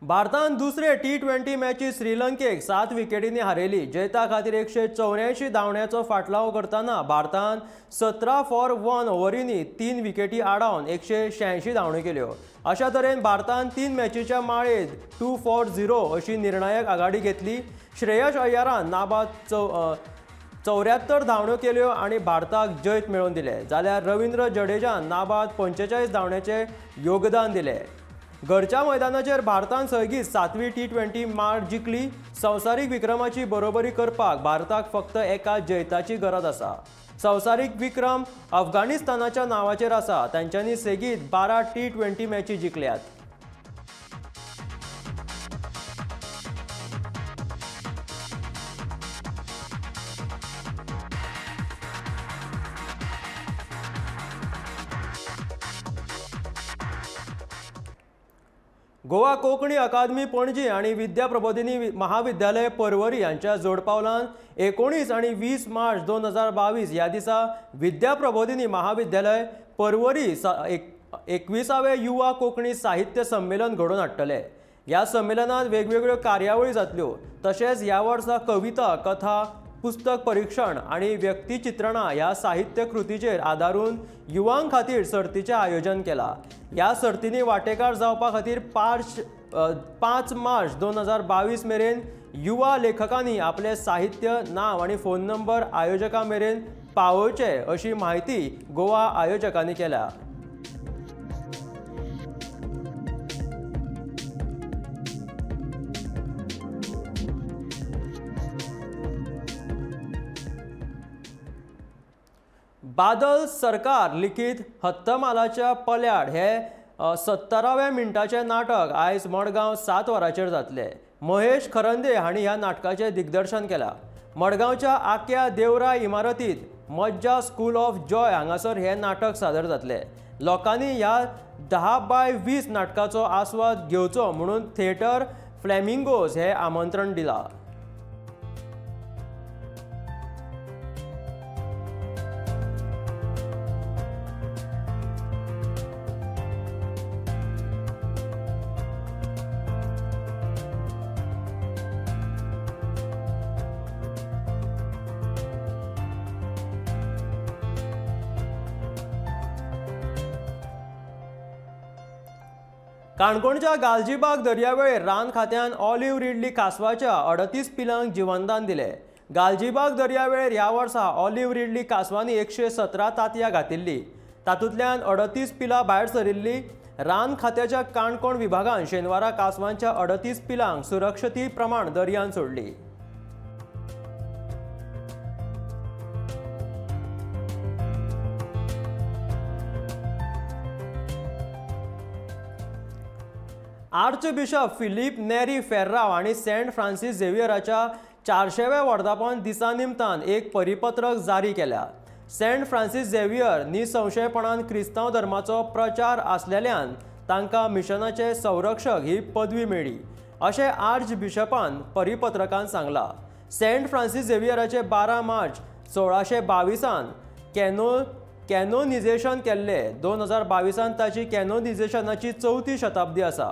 भारतान दुसरे T20 मॅचीस श्रीलंकेक 7 विकेटींनी हारयली. जैता खातीर 184 धांवड्याचो फाटलाव करताना भारतान 17 for 1 ओव्हरींनी 3 विकेटी आडावन 186 धांवड्यो केल्यो. अशा तरेन भारतान 3 मॅचीच्या माळेंत 2 for 0 अशी निर्णायक आघाडी घेतली. श्रेयस अय्यारान नाबाद 74 धांवड्यो केल्यो आनी भारताक जैत मेळोवन दिले. जाल्यार रविंद्र जडेजान नाबाद 45 धांवड्याचे योगदान दिले. घरच्या मैदानाचेर भारतान सैगीत 7वी T20 माळ जिखली. संवसारीक विक्रमाची बरोबरी करपाक भारताक फक्त एका जैताची गरज आसा. संवसारीक विक्रम अफगाणिस्तानाच्या नावाचेर आसा. तांच्यांनी सेगीत 12 T20 मॅची जिखल्यात. गोवा कोंकणी अकादमी पणजी आणि विद्या प्रबोधिनी महाविद्यालय पर्वरी यांच्या जोडपावलान 19 आणि 20 मार्च 2022 ह्या दिसा विद्या प्रबोधिनी महाविद्यालय पर्वरी 21वे युवा कोंकणी साहित्य संमेलन घडोवन हाडटले. ह्या संमेलनात वेगवेगळ्यो कार्यावळी जातल्यो, तशेंच ह्या वर्सा कविता, कथा, पुस्तक परीक्षण आणि व्यक्तिचित्रणा ह्या साहित्य कृतीचेर आदारून युवांक खातीर सर्तीचें आयोजन केलां. ह्या सर्तींनी वांटेकार जावपा खातीर 5 मार्च 2022 मेरेन युवा लेखकांनी आपले साहित्य, नांव आनी फोन नंबर आयोजकां मेरेन पावोवचे अशी माहिती गोवा आयोजकांनी केल्या. बादल सरकार लिखीत हत्तमालाच्या पल्याड हे 70व्या मिनटाचे नाटक आयज मडगांव 7 वरांचेर जातले. महेश खरंदे हांणी ह्या नाटकाचें दिग्दर्शन केलां. मडगांवच्या आख्या देवराय इमारतींत मज्जा स्कूल ऑफ जॉय हांगासर हे नाटक सादर जातले. लोकांनी ह्या 10x20 नाटकाचो आस्वाद घेवचो म्हणून थिएटर फ्लॅमिंगोज हे आमंत्रण दिलां. काणकोणच्या गालजीबाग दर्यावेळेर रान खात्यान ऑलिव्ह रिडली कासवाच्या 38 पिलांक जिवनदान दिले. गालजीबाग दर्यावेळेर ह्या वर्सा ऑलिव्ह रिडली कासवांनी 117 तांतयां घातिल्ली. तातूंतल्यान 38 पिलां भायर सरिल्ली. रान खात्याच्या काणकोण विभागान शेनवारा कासवांच्या 38 पिलांक सुरक्षिती प्रमाण दर्यान सोडली. आर्च बिशप फिलीप नेरी फेर्राव आणि सेंट फ्रांसीस झेवियराच्या 400व्या वर्धापन दिसा निमतान एक परिपत्रक जारी केल्या. सेंट फ्रांसीस झेवियर निसंशयपणान क्रिस्तांव धर्माचो प्रचार आसलेल्यान तांकां मिशनाचे संरक्षक ही पदवी मेळ्ळी अशें आर्च बिशपान परिपत्रकांत सांगलां. सेंट फ्रांसीस झेवियराचे 12 मार्च 1622 कॅनोनिजेशन केल्ले. 2022 ताची कॅनोनिजेशनाची 4थी शताब्दी आसा.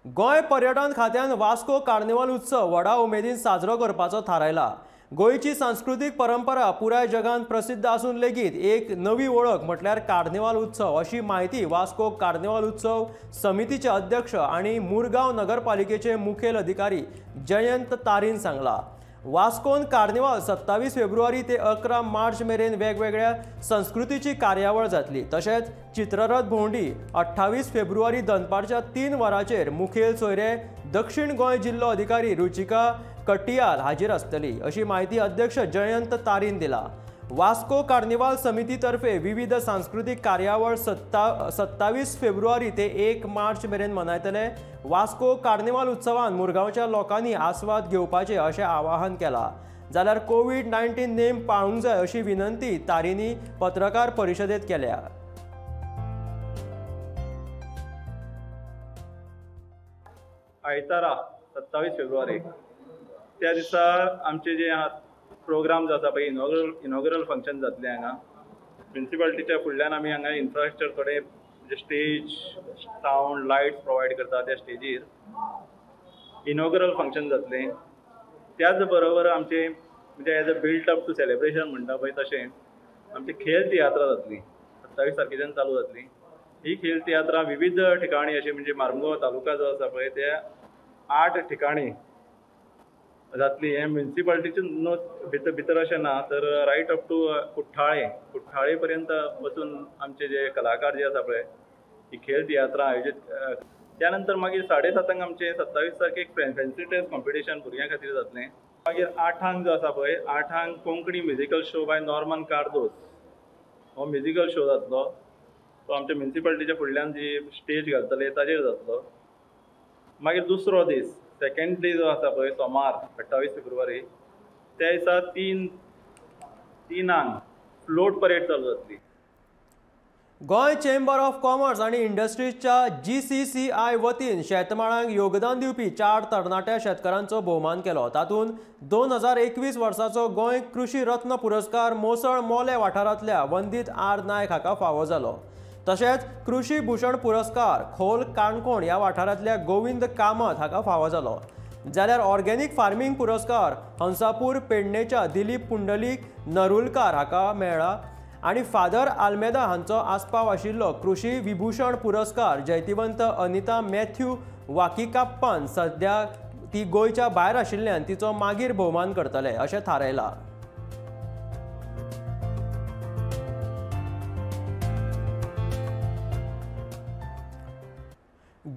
गोंय पर्यटन खात्यान वास्को कार्निवाल उत्सव व्हडा उमेदीन साजरो करपाचो थारायला. गोंयची सांस्कृतीक परंपरा पुराय जगान प्रसिद्ध आसून लेगीत एक नवी वळख म्हटल्यार कार्निवाल उत्सव अशी माहिती वास्को कार्निवाल उत्सव समितीचे अध्यक्ष आणि मुरगांव नगरपालिकेचे मुखेल अधिकारी जयंत तारीन सांगला. वास्कोन कार्निवाल 27 फेब्रुवारी ते 11 मार्च मेरेन वेगवेगळ्या संस्कृतीची कार्यावळ जातली. तशेंच चित्ररथ भोंवडी 28 फेब्रुवारी दनपारच्या 3 वरांचेर मुखेल सोयरे दक्षिण गोंय जिल्लो अधिकारी रुचिका कट्टियाल हाजीर आसतली अशी माहिती अध्यक्ष जयंत तारीन दिला. वास्को कार्निवाल समितीतर्फे विविध सांस्कृतिक कार्यावळ 27 फेब्रुवारी ते 1 मार्च मेरेन मनयतले. वास्को कार्निवाल उत्सवान मुरगांवच्या लोकांनी आस्वाद घेवपाचे अशें आवाहन केलां. जाल्यार कोविड-19 नेम पाळूंक जाय अशी विनंती तारीनी पत्रकार परिशदेंत केल्या. आयतारा 27 फेब्रुवारी त्या दिसा आमचे जे प्रोग्राम जाता पळय इनॉग्रल फंक्शन जातले हांगा म्युनिसिपालिटीच्या फुडल्यान आमी हांगा इन्फ्रास्ट्रक्चर कडेन म्हणजे स्टेज सावंड लायट्स प्रोवायड करता त्या स्टेजीर इनॉग्रल फंक्शन जातलें. त्याच बरोबर आमचे म्हणजे as a build up to celebration म्हणटा पळय तशें आमची खेळ तियात्रां जातली 27 तारखेच्यान चालू जातली. ही खेळ तियात्रां विविध ठिकाणी अशी म्हणजे मार्मुगांव तालुका जो आसा पळय त्या 8 ठिकाणी जातली. हे म्युनिसिपालिटीचे भितर अशें ना तर रायट अप टू कुठ्ठाळे पर्यंत वचून आमचे जे कलाकार जे आसा पळय ही खेळ तियात्रां आयोजीत. त्यानंतर मागीर 7:30 आमचे 27 तारखेक फॅन्सी ड्रेस कॉम्पिटिशन भुरग्यां खातीर जातलें. मागीर 8 जो आसा पळय 8 Konkani musical show by Norman Cardoz हो म्युजिकल शो जातलो. तो आमच्या म्युनिसिपालिटीच्या फुडल्यान जी स्टेज घालतले ताजेर जातलो. मागीर दुसरो दीस सेकंड डे जो आसा पळय सोमार 28 फेब्रुवारी त्या दिसा 3 फ्लोट परेड चालू जातली. गोय चेंबर ऑफ कॉमर्स आणि इंडस्ट्रीजच्या GCCI वतीन शेतमाळांक योगदान दिवपी 4 तरणाट्या शेतकारांचो भोवमान केलो. तातूंत 2021 वर्साचो गोंय कृषी रत्न पुरस्कार मोसळ मोले वाठारांतल्या वंदीत आर नायक हाका फावो जालो. तशेंच कृषी भूषण पुरस्कार खोल काणकोण ह्या वाठारांतल्या गोविंद कामत हाका फावो जालो. जाल्यार ऑर्गेनिक फार्मिंग पुरस्कार हंसापूर पेडणेच्या दिलीप पुंडलीक नरुलकार हाका मेळ्ळा आणि फादर आल्मेदा हांचो आस्पाव आशिल्लो कृषी विभूषण पुरस्कार जैतिवंत अनिता मॅथ्यू वाकीकाप्पान सध्या ती गोंयच्या भायर आशिल्ल्यान तिचो मागीर भोवमान करतले अशें थारायलां.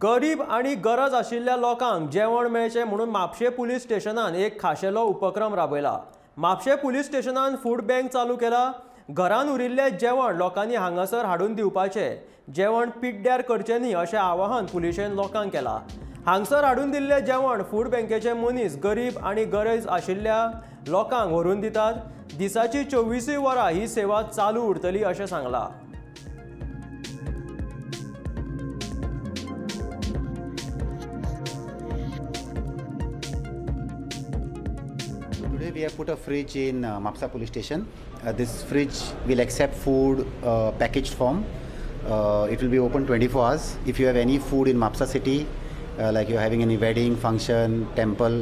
गरीब आणि गरज आशिल्ल्या लोकांक जेवण मेळचें म्हणून म्हापशें पुलीस स्टेशनान एक खाशेलो उपक्रम राबयला. म्हापशें पुलीस स्टेशनान फूड बँक चालू केला. घरान उरिल्लें जेवण लोकांनी हांगासर हाडून दिवपाचें. जेवण पिड्ड्यार करचें न्ही अशें आवाहन पुलिशेन लोकांक केलां. हांगसर हाडून दिल्लें जेवण फूड बँकेचे मनीस गरीब आणि गरज आशिल्ल्या लोकांक व्हरून दितात. दिसाची 24 वरां ही सेवा चालू उरतली अशें सांगलां. Today we have put a fridge in Mapsa police station. This fridge will accept food packaged form. It will be open 24 hours. If you have any food in Mapsa city, like you're having any wedding, function, temple,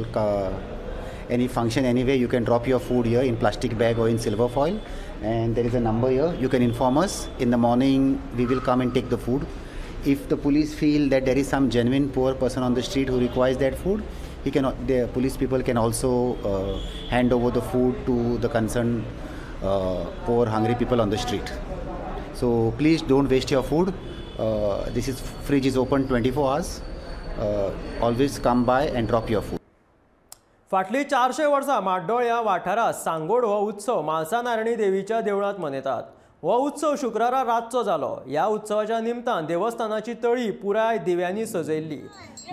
any function anywhere, you can drop your food here in plastic bag or in silver foil. And there is a number here. You can inform us. In the morning, we will come and take the food. If the police feel that there is some genuine poor person on the street who requires that food, the police people can also hand over the food to the concerned poor hungry people on the street. So please don't waste your food. This fridge is open 24 hours. Always come by and drop your food. फाटली 400 वर्सां माड्डोळ ह्या वाठारांत सांगोड हो उत्सव म्हालसा नारायणी देवीच्या देवळांत मनयतात. हो उत्सव शुक्रारा रातचो जालो. ह्या उत्सवाच्या निमतान देवस्थानाची तळी पुराय दिव्यांनी सजयल्ली.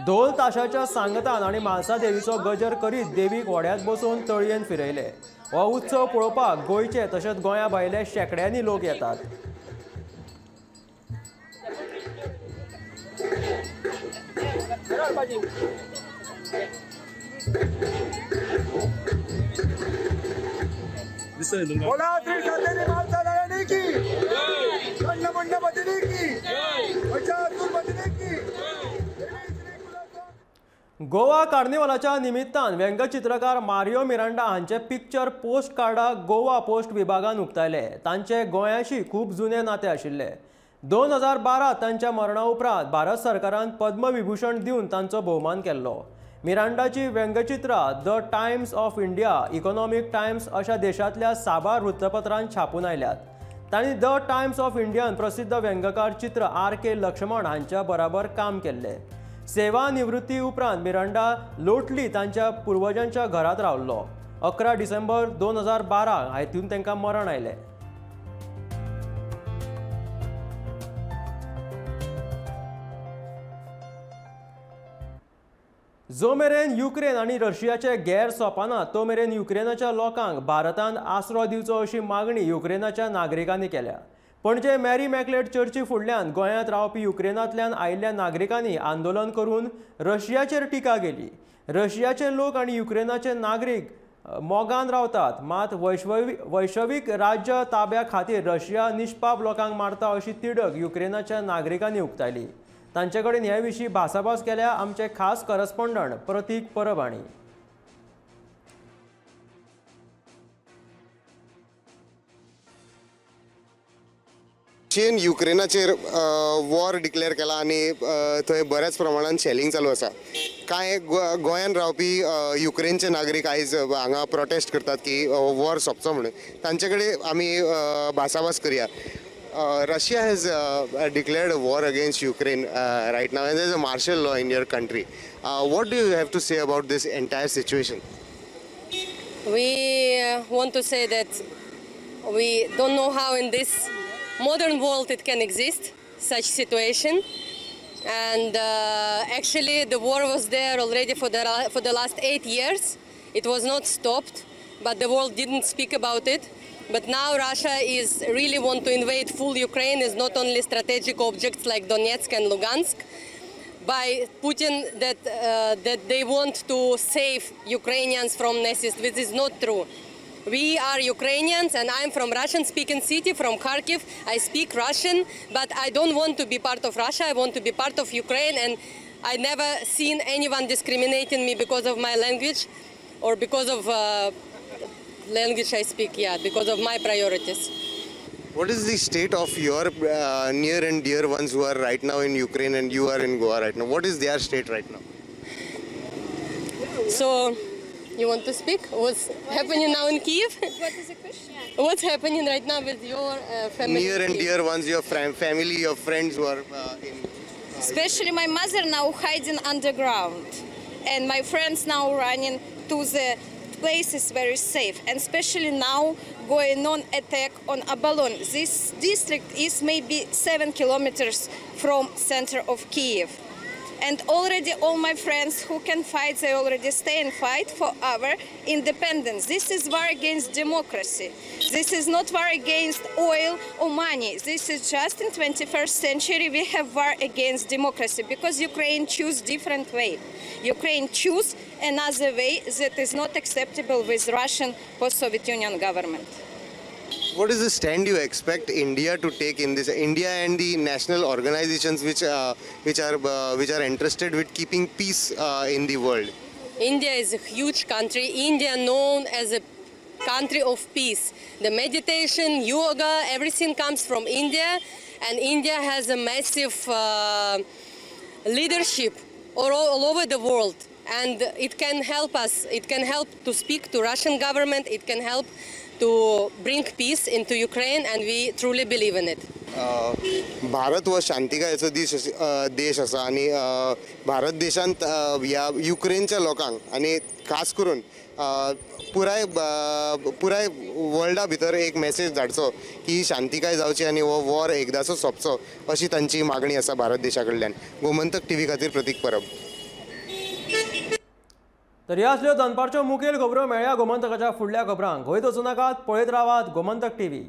ढोल ताशाच्या सांगतान आणि म्हालसा देवीचो गजर करीत देवीक व्हड्यात बसून तळयेन फिरयले. हो उत्सव पळोवपाक गोंयचे तशेंच गोंया भायले शेकड्यांनी लोक येतात. गोवा कार्निवलाच्या निमित्तान व्यंगचित्रकार मारियो मिरांडा हांचे पिक्चर पोस्ट कार्डा गोवा पोस्ट विभागान उक्तायले. तांचे गोंयाशी खूब जुने नाते आशिल्ले. 2012 तांच्या मरणा उपरांत भारत सरकारान पद्मविभूषण दिवन तांचो भोवमान केल्लो. मिरांडाची व्यंगचित्रां the Times of India, Economic Times अशा देशांतल्या साबार वृत्तपत्रांत छापून आयल्यात. तांणी द टायम्स ऑफ इंडियान प्रसिद्ध व्यंगकार चित्र R.K. लक्ष्मण हांच्या बराबर काम केल्लें. सेवा निवृत्ती उपरांत मिरांडा लोटली तांच्या पुर्वजांच्या घरांत रावल्लो. 11 डिसेंबर 2012 हातून तांकां मरण आयलें. जो मेरेन युक्रेन आणि रशियाचे गैर सोंपना तो मेरेन युक्रेनाच्या लोकांक भारतांत आसरो दिवचो अशी मागणी युक्रेनाच्या नागरिकांनी केल्या. पणजे मॅरी मॅक्लेट चर्ची फुडल्यान गोंयांत रावपी युक्रेनांतल्यान आयिल्ल्या नागरिकांनी आंदोलन करून रशियाचेर टिका केली. रशियाचे लोक आणि युक्रेनाचे नागरीक मोगान रावतात, मात वैश्वीक राज्य ताब्या खातीर रशिया निष्पाप लोकांक मारता अशी तिडक युक्रेनाच्या नागरिकांनी उक्तायली. तांचे कडेन हे विशीं भासाभास केल्या आमचे खास करस्पॉन्डंट प्रतीक परबाणी. रशियन युक्रेनाचेर वॉर डिक्लेअर केला आणि थंय बऱ्याच प्रमाणात शेलिंग चालू आसा. कांय गोंयान रावपी युक्रेनचे नागरीक आयज हांगा प्रोटेस्ट करतात की वॉर सोंपचो म्हणून. तांचे कडेन आमी भासाभास करया. Russia has declared a war against Ukraine right now, and there's a martial law in your country. What do you have to say about this entire situation? We want to say that we don't know how in this modern world it can exist, such situation. And actually the war was there already for the last 8 years. It was not stopped, but the world didn't speak about it. But now Russia is really want to invade full Ukraine, is not only strategic objects like Donetsk and Lugansk. By Putin that they want to save Ukrainians from Nazis, which is not true. We are Ukrainians, and I'm from Russian-speaking city, from Kharkiv. I speak Russian, but I don't want to be part of Russia. I want to be part of Ukraine, and I never seen anyone discriminating me because of my language or because of language I speak, because of my priorities. What is the state of your near and dear ones who are right now in Ukraine and you are in Goa right now? What is their state right now? So, you want to speak? What's happening now in Kyiv? What is the question? What's happening right now with your family? Near and dear ones, your family, your friends who are in... Especially my mother now hiding underground. And my friends now running to the places very safe. And especially now going on attack on Abalon. This district is maybe 7 kilometers from center of Kyiv. And already all my friends who can fight, they already stay and fight for our independence. This is war against democracy. This is not war against oil or money. This is just in 21st century we have war against democracy because Ukraine choose different way. Ukraine choose another way that is not acceptable with Russian post-Soviet Union government. What is the stand you expect India to take in this? India and the national organizations which are interested with keeping peace in the world. India is a huge country. India known as a country of peace. The meditation, yoga, everything comes from India, and India has a massive leadership all over the world. And it can help us. It can help to speak to Russian government. It can help to bring peace into Ukraine, and we truly believe in it. Bharat हो शांतिकायेचो देश आसा आनी भारत देशांत ह्या युक्रेनच्या लोकांक आनी खास करून पुराय वर्ल्डा भितर एक मेसेज धाडचो की शांतिकाय जावची आनी हो वॉर एकदाचो सोंपचो अशी तांची मागणी आसा भारत देशा कडल्यान. गोमंतक टीव्ही खातीर प्रतीक परब. तर ह्या असल्यो दनपारच्यो मुखेल खबरो मेळ्ळ्या गोमंतकाच्या फुडल्या खबरांक. खंय वचूं नाकात, पळयत रावात गोमंतक टीव्ही.